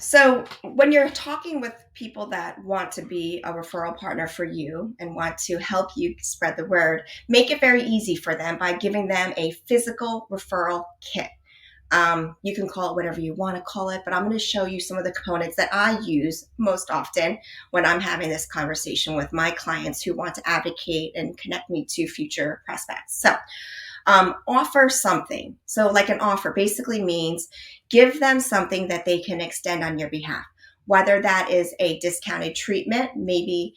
So when you're talking with people that want to be a referral partner for you and want to help you spread the word, make it very easy for them by giving them a physical referral kit. You can call it whatever you want to call it, but I'm going to show you some of the components that I use most often when I'm having this conversation with my clients who want to advocate and connect me to future prospects. So offer something. So like an offer basically means give them something that they can extend on your behalf. Whether that is a discounted treatment, maybe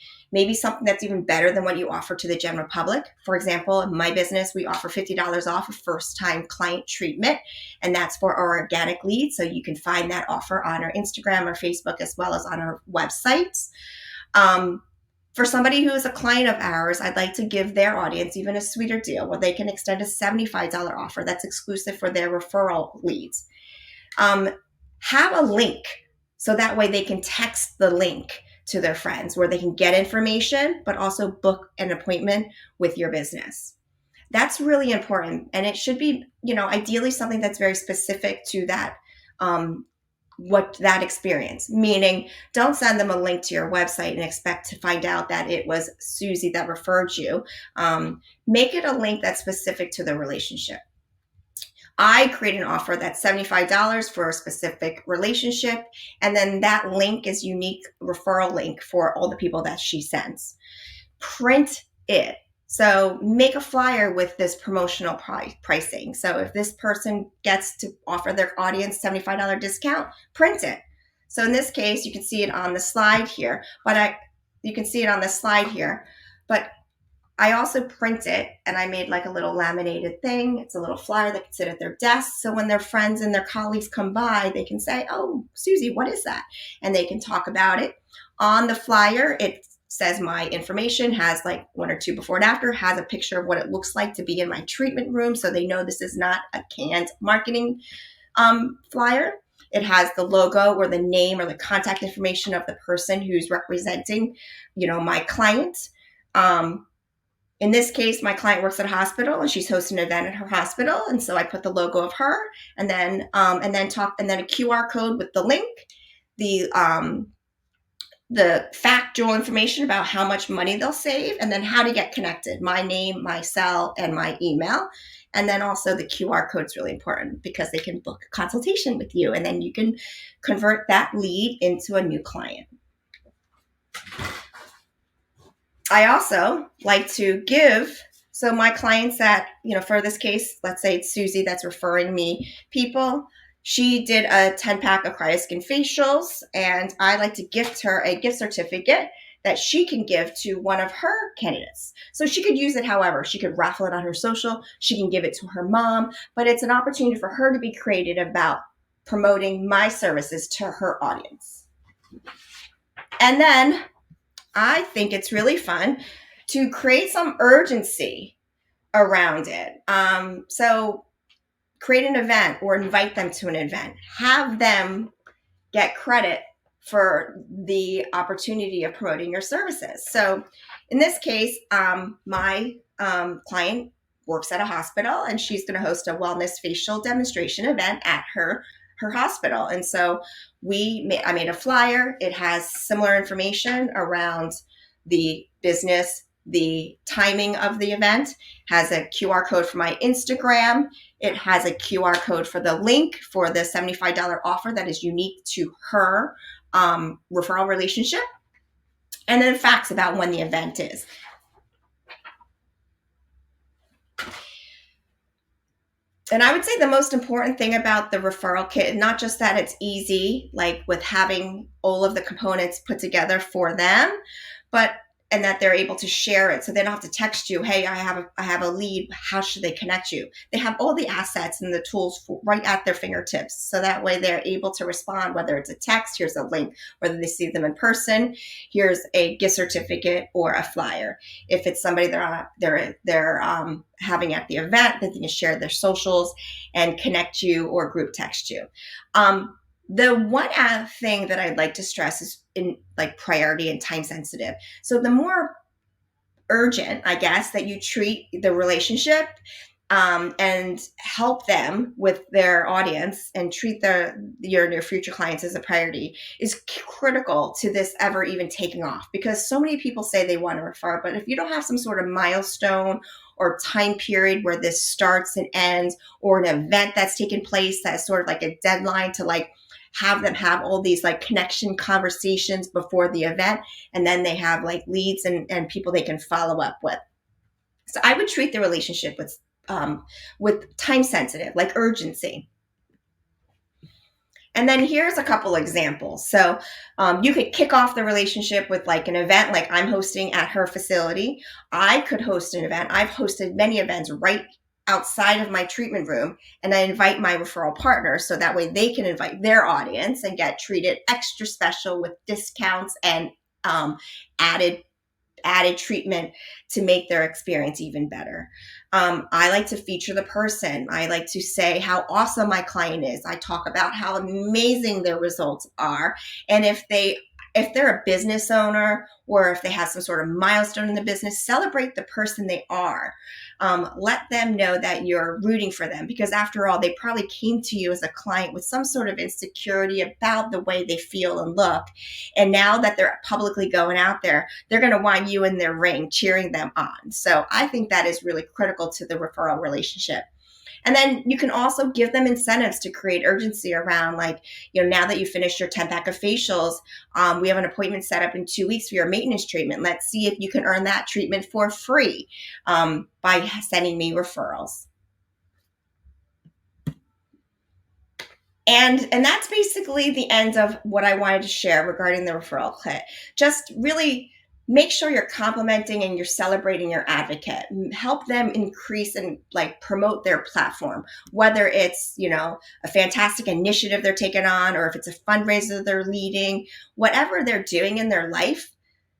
something that's even better than what you offer to the general public. For example, in my business, we offer $50 off a first-time client treatment, and that's for our organic leads. So you can find that offer on our Instagram or Facebook as well as on our websites. For somebody who is a client of ours, I'd like to give their audience even a sweeter deal where they can extend a $75 offer that's exclusive for their referral leads. Have a link so that way they can text the link to their friends where they can get information, but also book an appointment with your business. That's really important. And it should be, ideally something that's very specific to that what that experience, meaning don't send them a link to your website and expect to find out that it was Susie that referred you. Make it a link that's specific to the relationship. I create an offer that's $75 for a specific relationship, and then that link is unique referral link for all the people that she sends. Print it. So make a flyer with this promotional pricing. So if this person gets to offer their audience $75 discount, print it. So in this case, you can see it on the slide here, but I also print it and I made like a little laminated thing. It's a little flyer that can sit at their desk. So when their friends and their colleagues come by, they can say, "Oh, Susie, what is that?" And they can talk about it. On the flyer, it says my information, has like one or two before and after, has a picture of what it looks like to be in my treatment room. So they know this is not a canned marketing flyer. It has the logo or the name or the contact information of the person who's representing, my client. In this case, my client works at a hospital and she's hosting an event at her hospital. And so I put the logo of her and then a QR code with the link, the factual information about how much money they'll save, and then how to get connected, my name, my cell, and my email. And then also the QR code is really important because they can book a consultation with you and then you can convert that lead into a new client. I also like to give, so my clients that, for this case, let's say it's Susie that's referring me people. She did a 10-pack of cryoskin facials, and I like to gift her a gift certificate that she can give to one of her candidates. So she could use it however. She could raffle it on her social. She can give it to her mom, but it's an opportunity for her to be creative about promoting my services to her audience. And then I think it's really fun to create some urgency around it. So create an event or invite them to an event. Have them get credit for the opportunity of promoting your services. So in this case, my client works at a hospital and she's going to host a wellness facial demonstration event at her hospital. And so I made a flyer. It has similar information around the business, the timing of the event, has a QR code for my Instagram. It has a QR code for the link for the $75 offer that is unique to her referral relationship. And then facts about when the event is. And I would say the most important thing about the referral kit, not just that it's easy, like with having all of the components put together for them, and that they're able to share it. So they don't have to text you, "Hey, I have a lead. How should they connect you?" They have all the assets and the tools right at their fingertips. So that way they're able to respond, whether it's a text, here's a link, whether they see them in person, here's a gift certificate or a flyer. If it's somebody they're having at the event, then they can share their socials and connect you or group text you. The one thing that I'd like to stress is in like priority and time sensitive. So the more urgent, I guess, that you treat the relationship, and help them with their audience and treat your future clients as a priority is critical to this ever even taking off, because so many people say they want to refer, but if you don't have some sort of milestone or time period where this starts and ends, or an event that's taken place that's sort of like a deadline to like have them have all these like connection conversations before the event, and then they have like leads and people they can follow up with. So I would treat the relationship with time sensitive, like urgency. And then here's a couple examples. So you could kick off the relationship with like an event, like I'm hosting at her facility. I could host an event. I've hosted many events right outside of my treatment room, and I invite my referral partners so that way they can invite their audience and get treated extra special with discounts and added treatment to make their experience even better. I like to feature the person. I like to say how awesome my client is. I talk about how amazing their results are. And if they're a business owner, or if they have some sort of milestone in the business, celebrate the person they are. Let them know that you're rooting for them, because after all, they probably came to you as a client with some sort of insecurity about the way they feel and look. And now that they're publicly going out there, they're going to want you in their ring cheering them on. So I think that is really critical to the referral relationship. And then you can also give them incentives to create urgency around, like, now that you finished your 10 pack of facials, we have an appointment set up in 2 weeks for your maintenance treatment. Let's see if you can earn that treatment for free by sending me referrals. And that's basically the end of what I wanted to share regarding the referral kit. Just really make sure you're complimenting and you're celebrating your advocate. Help them increase and like promote their platform, whether it's, a fantastic initiative they're taking on, or if it's a fundraiser they're leading, whatever they're doing in their life.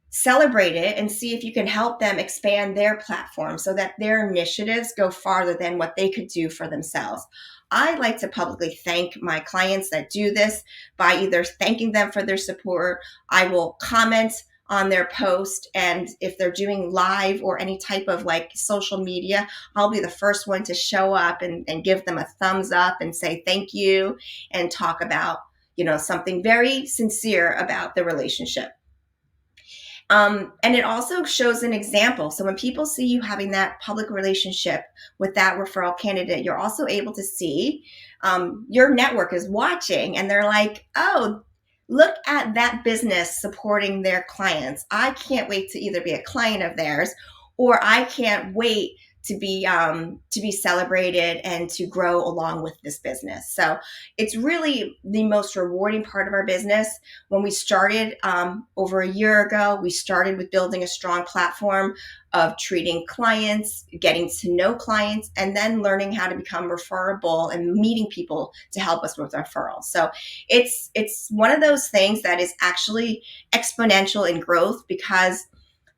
Celebrate it and see if you can help them expand their platform so that their initiatives go farther than what they could do for themselves. I like to publicly thank my clients that do this by either thanking them for their support. I will comment on their post, and if they're doing live or any type of like social media, I'll be the first one to show up and give them a thumbs up and say thank you and talk about, something very sincere about the relationship. And it also shows an example. So when people see you having that public relationship with that referral candidate, you're also able to see your network is watching, and they're like, oh, look at that business supporting their clients. I can't wait to either be a client of theirs, or I can't wait to be celebrated and to grow along with this business. So it's really the most rewarding part of our business. When we started over a year ago, we started with building a strong platform of treating clients, getting to know clients, and then learning how to become referable and meeting people to help us with referrals. So it's one of those things that is actually exponential in growth, because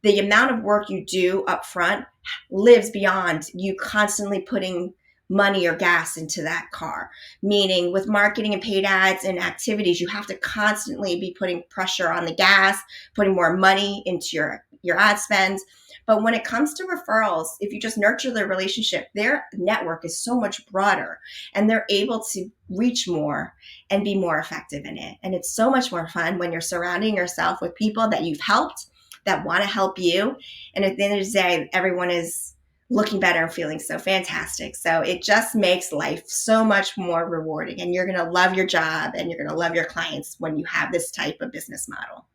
the amount of work you do up front lives beyond you constantly putting money or gas into that car. Meaning with marketing and paid ads and activities, you have to constantly be putting pressure on the gas, putting more money into your ad spends. But when it comes to referrals, if you just nurture their relationship, their network is so much broader, and they're able to reach more and be more effective in it. And it's so much more fun when you're surrounding yourself with people that you've helped, that want to help you. And at the end of the day, everyone is looking better and feeling so fantastic. So it just makes life so much more rewarding, and you're going to love your job and you're going to love your clients when you have this type of business model.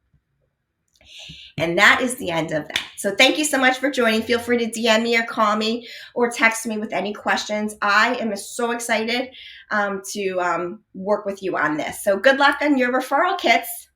And that is the end of that. So thank you so much for joining. Feel free to DM me or call me or text me with any questions. I am so excited to work with you on this. So good luck on your referral kits.